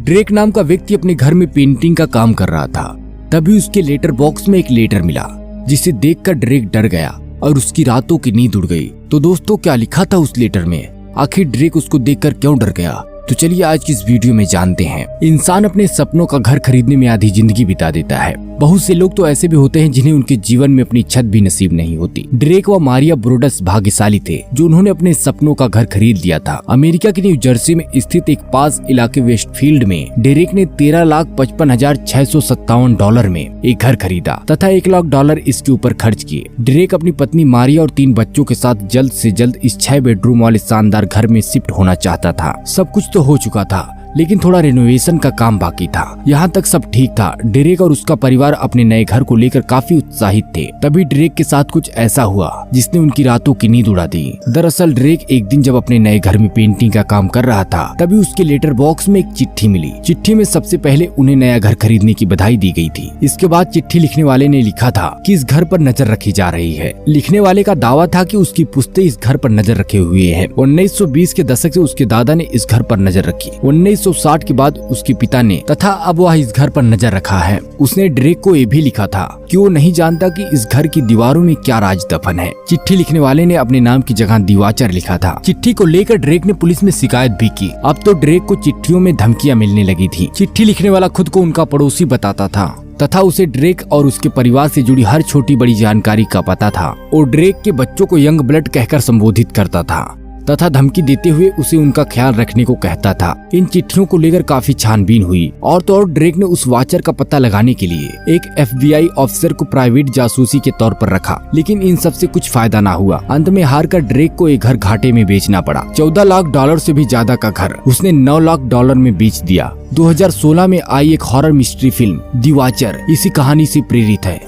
Drake नाम का व्यक्ति अपने घर में पेंटिंग का काम कर रहा था। तभी उसके लेटर बॉक्स में एक लेटर मिला, जिसे देखकर ड्रेक डर गया और उसकी रातों की नींद उड़ गई। तो दोस्तों, क्या लिखा था उस लेटर में? आखिर ड्रेक उसको देखकर क्यों डर गया? तो चलिए आज की इस वीडियो में जानते हैं। इंसान अपने सपनों का घर खरीदने में आधी जिंदगी बिता देता है। बहुत से लोग तो ऐसे भी होते हैं जिन्हें उनके जीवन में अपनी छत भी नसीब नहीं होती। ड्रेक व मारिया ब्रोडस भाग्यशाली थे जो उन्होंने अपने सपनों का घर खरीद लिया था। अमेरिका के न्यू जर्सी में स्थित एक पास इलाके वेस्टफील्ड में ड्रेक ने $13,55,657 में एक घर खरीदा तथा $1,00,000 इसके ऊपर खर्च किए। ड्रेक अपनी पत्नी मारिया और 3 बच्चों के साथ जल्द से जल्द इस 6 बेडरूम वाले शानदार घर में शिफ्ट होना चाहता था। सब कुछ तो हो चुका था, लेकिन थोड़ा रिनोवेशन का काम बाकी था। यहाँ तक सब ठीक था। ड्रेक और उसका परिवार अपने नए घर को लेकर काफी उत्साहित थे। तभी ड्रेक के साथ कुछ ऐसा हुआ जिसने उनकी रातों की नींद उड़ा दी। दरअसल ड्रेक एक दिन जब अपने नए घर में पेंटिंग का काम कर रहा था, तभी उसके लेटर बॉक्स में एक चिट्ठी मिली। चिट्ठी में सबसे पहले उन्हें नया घर खरीदने की बधाई दी गई थी। इसके बाद चिट्ठी लिखने वाले ने लिखा था कि इस घर पर नजर रखी जा रही है। लिखने वाले का दावा था कि उसकी पुश्ते इस घर पर नजर रखे हुए हैं। 1920 के दशक से उसके दादा ने इस घर पर नजर रखी। 1960 के बाद उसके पिता ने तथा अब वह इस घर पर नजर रखा है। उसने ड्रेक को ये भी लिखा था कि वो नहीं जानता कि इस घर की दीवारों में क्या राज दफन है। चिट्ठी लिखने वाले ने अपने नाम की जगह दिवाकर लिखा था। चिट्ठी को लेकर ड्रेक ने पुलिस में शिकायत भी की। अब तो ड्रेक को चिट्ठियों में धमकियां मिलने लगी थी। चिट्ठी लिखने वाला खुद को उनका पड़ोसी बताता था तथा उसे ड्रेक और उसके परिवार से जुड़ी हर छोटी बड़ी जानकारी का पता था और ड्रेक के बच्चों को यंग ब्लड कहकर संबोधित करता था तथा धमकी देते हुए उसे उनका ख्याल रखने को कहता था। इन चिट्ठियों को लेकर काफी छानबीन हुई और तो और ड्रेक ने उस वाचर का पता लगाने के लिए एक FBI ऑफिसर को प्राइवेट जासूसी के तौर पर रखा, लेकिन इन सब से कुछ फायदा ना हुआ। अंत में हारकर ड्रेक को एक घर घाटे में बेचना पड़ा। $14,00,000 से भी ज्यादा का घर उसने $9,00,000 में बेच दिया। 2016 में आई एक हॉरर मिस्ट्री फिल्म दी वाचर इसी कहानी से प्रेरित है।